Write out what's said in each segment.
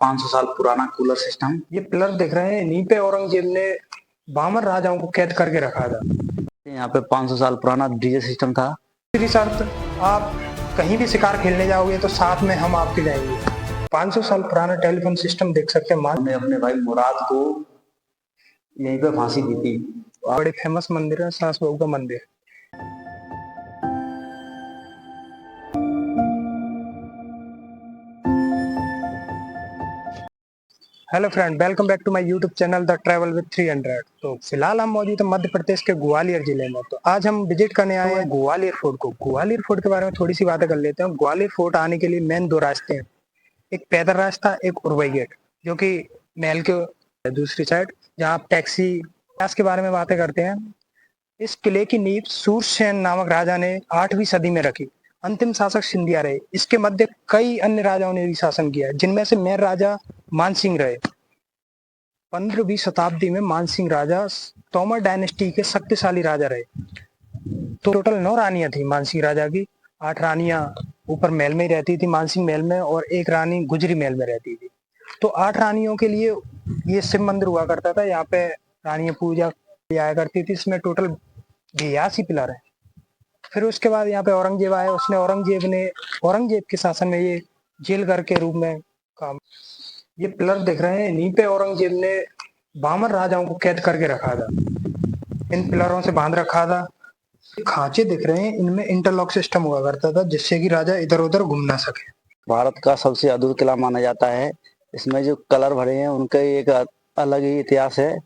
500 साल पुराना cooler system. ये पिलर दिख रहे हैं, इन्हीं पे औरंगजेब ने 52 राजाओं को कैद करके रखा था। यहाँ पे 500 साल पुराना डीजे सिस्टम था। दूसरी शर्त, आप कहीं भी शिकार खेलने जाओगे तो साथ में हम आपके जाएंगे। 500 साल पुराना टेलीफोन सिस्टम देख सकते हैं। हमने अपने भाई मुराद को यहीं पे फांसी दी थी। बड़े फेमस मंदिर है सास बहू का मंदिर। Hello friend, welcome back to my YouTube channel the travel with 300। तो फिलहाल हम मौजूद हैं मध्य प्रदेश के ग्वालियर जिले में। तो आज हम विजिट करने आए हैं ग्वालियर फोर्ट को। ग्वालियर फोर्ट के बारे में थोड़ी सी बातें कर लेते हैं। ग्वालियर फोर्ट आने के लिए मेन दो रास्ते हैं, एक पैदल रास्ता, एक उरवई गेट, जो कि महल के दूसरी साइड, जहाँ आप टैक्सी के बारे में बातें करते हैं। इस किले की नींव सूरसेन नामक राजा ने 8वीं सदी में रखी। अंतिम शासक सिंधिया रहे। इसके मध्य कई अन्य राजाओं ने भी शासन किया, जिनमें से मेन राजा मानसिंह रहे। 15वीं शताब्दी में मानसिंह राजा तोमर डायनेस्टी के शक्तिशाली राजा रहे। तो टोटल 9 रानियां थी मानसिंह राजा की। 8 रानियां ऊपर महल में ही रहती थी, मानसिंह महल में, और एक रानी गुजरी महल में रहती थी। तो 8 रानियों के लिए ये शिव मंदिर हुआ करता था। यहाँ पे रानियां पूजा आया करती थी। इसमें टोटल 82 पिलर है। फिर उसके बाद यहाँ पे औरंगजेब आया। औरंगजेब के शासन में ये जेल घर के रूप में काम। ये पिलर दिख रहे हैं, इन्हीं पे औरंगजेब ने 52 राजाओं को कैद करके रखा था। इन पिलरों से बांध रखा था। खांचे दिख रहे हैं, इनमें इंटरलॉक सिस्टम हुआ करता था, जिससे कि राजा इधर उधर घूम ना सके। भारत का सबसे अद्भुत किला माना जाता है। इसमें जो कलर भरे हैं उनका एक अलग ही इतिहास है।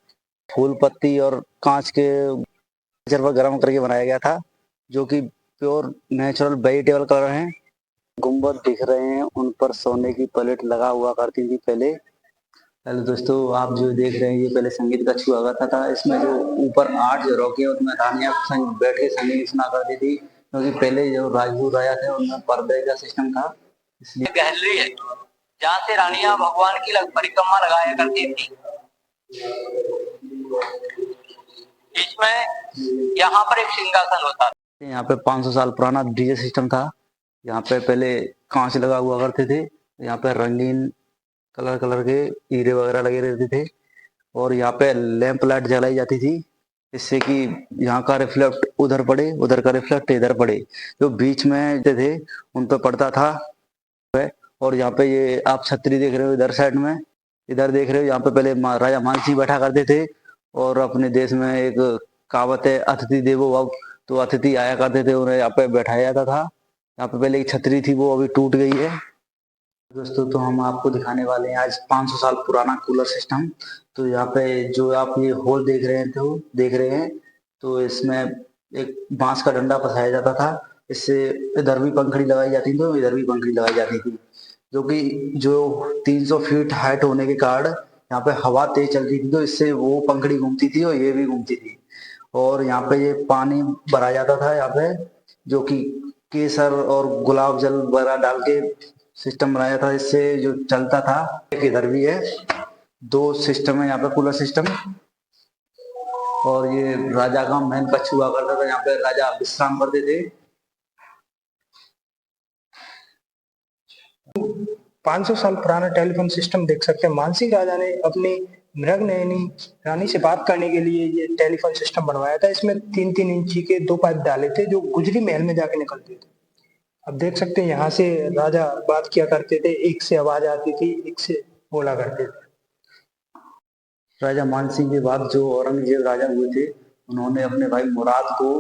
फूल पत्ती और कांच के पर गर्म करके बनाया गया था, जो कि प्योर नेचुरल वेजिटेबल कलर हैं। गुंबद दिख रहे हैं, उन पर सोने की प्लेट लगा हुआ करती थी पहले। हेलो दोस्तों, आप जो देख रहे हैं ये पहले संगीत कक्ष हुआ करता था। इसमें जो ऊपर 8 जो रोके उसमें रानियां बैठ के संगीत सुना करती थी, क्योंकि पहले जो राजपूत राजा थे उनमें पर्दे का सिस्टम था। इसलिए गहरी है जहाँ से रानियां भगवान की परिक्रमा लगाया करती थी। इसमें यहाँ पर एक सिंहासन होता था। यहाँ पे 500 साल पुराना डीजे सिस्टम था। यहाँ पे पहले कांच लगा हुआ करते थे। यहाँ पे रंगीन कलर कलर के हीरे वगैरह लगे रहते थे, और यहाँ पे लैंप लाइट जलाई जाती थी, इससे कि यहाँ का रिफ्लेक्ट उधर पड़े, उधर का रिफ्लेक्ट इधर पड़े। जो बीच में थे उन पे पड़ता था। और यहाँ पे ये आप छतरी देख रहे हो इधर साइड में, इधर देख रहे हो, यहाँ पे पहले राजा मानसिंह बैठा करते थे। और अपने देश में एक कहावत है, अतिथि देवो भव। तो अतिथि आया करते थे, उन्हें यहाँ पे बैठाया जाता था। यहाँ पे पहले एक छतरी थी, वो अभी टूट गई है। दोस्तों, तो हम आपको दिखाने वाले हैं आज 500 साल पुराना कूलर सिस्टम। तो यहाँ पे जो आप ये होल देख रहे हैं, तो इसमें एक बांस का डंडा फंसाया जाता था। इससे इधर भी पंखड़ी लगाई जाती थी, तो इधर भी पंखड़ी लगाई जाती थी, जो कि जो 300 फीट हाइट होने के कारण यहाँ पे हवा तेज चलती थी, तो इससे वो पंखड़ी घूमती थी और ये भी घूमती थी। और यहाँ पे ये पानी भरा जाता था यहाँ पे, जो कि केसर और गुलाब जल वगैरह डाल के सिस्टम बनाया था, इससे जो चलता था। एक इधर भी है, 2 सिस्टम है यहाँ पे कूलर सिस्टम। और ये राजा का महल कक्ष हुआ करता था, यहाँ पे राजा विश्राम करते थे। 500 साल पुराना टेलीफोन सिस्टम देख सकते हैं। मानसिंह राजा ने अपनी मृगनयनी रानी से बात करने के लिए ये टेलीफोन सिस्टम बनवाया था। इसमें 3-3 इंची के 2 पाइप डाले थे, जो गुजरी महल में जाके निकलते थे। अब देख सकते हैं, यहाँ से राजा बात किया करते थे, एक से आवाज आती थी, एक से बोला करते थे। राजा मानसिंह के बाद जो औरंगजेब राजा हुए थे, उन्होंने अपने भाई मुराद को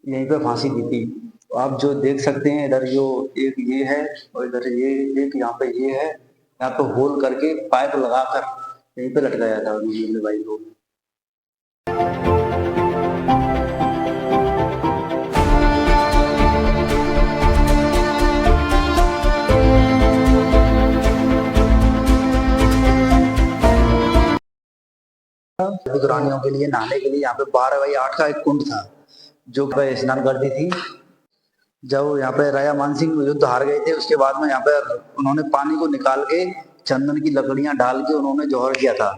यहीं पे फांसी दी थी। तो आप जो देख सकते हैं, इधर जो एक ये है और इधर ये एक यहाँ पे ये है, यहाँ पे होल करके पाइप लगाकर यहीं पे लटकाया था उन्होंने अपने भाई को। रानियों के लिए नहाने के लिए यहाँ पे 12x8 का एक कुंड था, जो स्नान करती थी। जब यहाँ पे राजा मानसिंह युद्ध हार गए थे, उसके बाद में यहाँ पे उन्होंने पानी को निकाल के चंदन की लकड़ियां डाल के उन्होंने जौहर किया था।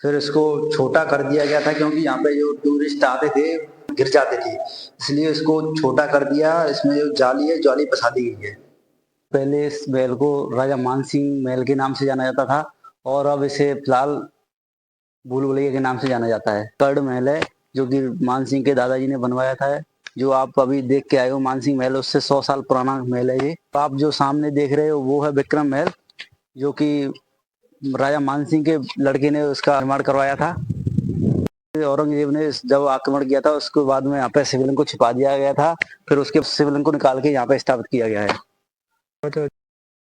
फिर इसको छोटा कर दिया गया था, क्योंकि यहाँ पे जो टूरिस्ट आते थे गिर जाते थे, इसलिए इसको छोटा कर दिया। इसमें जो जाली है, जाली फंसा दी गई है। पहले इस महल को राजा मानसिंह महल के नाम से जाना जाता था और अब इसे फिलहाल भूल भुलैया के नाम से जाना जाता है। कर्ण महल है जो कि मानसिंह के दादाजी ने बनवाया था। जो आप अभी देख के आए हो मानसिंह महल, उससे 100 साल पुराना महल है ये। आप जो सामने देख रहे हो वो है विक्रम महल, जो कि राजा मानसिंह के लड़के ने उसका निर्माण करवाया था। औरंगजेब ने जब आक्रमण किया था उसके बाद में यहाँ पे शिवलिंग को छिपा दिया गया था, फिर उसके शिवलिंग को निकाल के यहाँ पे स्थापित किया गया है। तो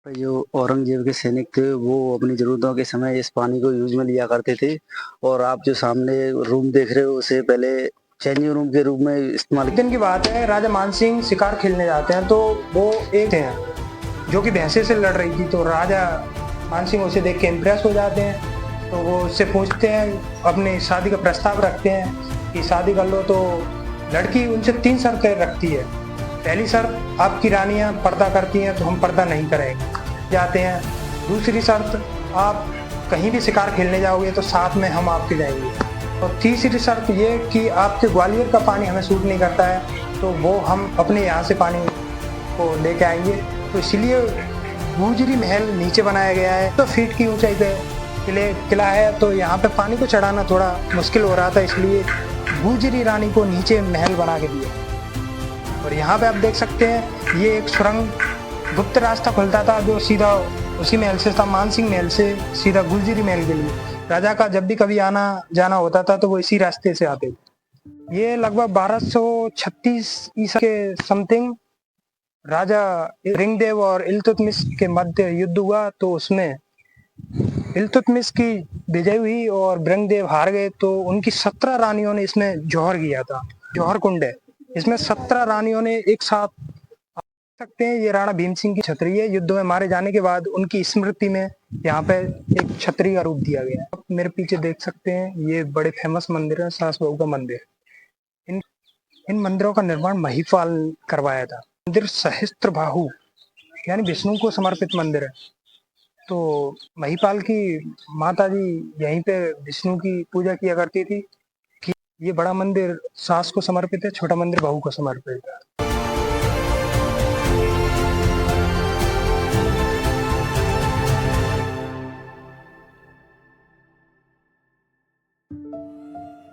जो औरंगजेब के सैनिक थे वो अपनी जरूरतों के समय इस पानी को यूज में लिया करते थे। और आप जो सामने रूम देख रहे हो उसे पहले चेंजिंग रूम के रूप में इस्तेमाल। एक दिन की बात है, राजा मानसिंह शिकार खेलने जाते हैं तो वो एक हैं जो कि भैंसे से लड़ रही थी। तो राजा मानसिंह उसे देख के इम्प्रेस हो जाते हैं। तो वो उससे पूछते हैं, अपनी शादी का प्रस्ताव रखते हैं कि शादी कर लो। तो लड़की उनसे 3 शर्तें रखती है। पहली शर्त, आपकी रानियां पर्दा करती हैं तो हम पर्दा नहीं करेंगे जाते हैं। दूसरी शर्त, आप कहीं भी शिकार खेलने जाओगे तो साथ में हम आपके जाएंगे। और तीसरी शर्त ये कि आपके ग्वालियर का पानी हमें सूट नहीं करता है, तो वो हम अपने यहाँ से पानी को लेके आएंगे। तो इसलिए गुजरी महल नीचे बनाया गया है। तो फीट की ऊंचाई पे किला है, तो यहाँ पे पानी को चढ़ाना थोड़ा मुश्किल हो रहा था, इसलिए गुजरी रानी को नीचे महल बना के दिया। और यहाँ पे आप देख सकते हैं ये एक सुरंग गुप्त रास्ता खुलता था जो सीधा उसी महल से था, मानसिंह महल से सीधा गुलजिरी महल के लिए। राजा का जब भी कभी आना जाना होता था तो वो इसी रास्ते से आते थे। ये लगभग 1236 ईसा के समथिंग राजा रिंगदेव और इल्तुतमिश के मध्य युद्ध हुआ। तो उसमें इल्तुतमिश की विजय हुई और ब्रंगदेव हार गए। तो उनकी 17 रानियों ने इसमें जौहर किया था। जौहर कुंड है, इसमें 17 रानियों ने एक साथ सकते हैं। ये राणा भीम सिंह की छतरी है। युद्ध में मारे जाने के बाद उनकी स्मृति में यहाँ पे एक छतरी का रूप दिया गया है। आप मेरे पीछे देख सकते हैं ये बड़े फेमस मंदिर है, सास बहू का मंदिर। इन मंदिरों का निर्माण महिपाल करवाया था। मंदिर सहस्त्रबाहु यानी विष्णु को समर्पित मंदिर है। तो महिपाल की माता जी यहीं पे विष्णु की पूजा किया करती थी। कि ये बड़ा मंदिर सास को समर्पित है, छोटा मंदिर बहू को समर्पित है।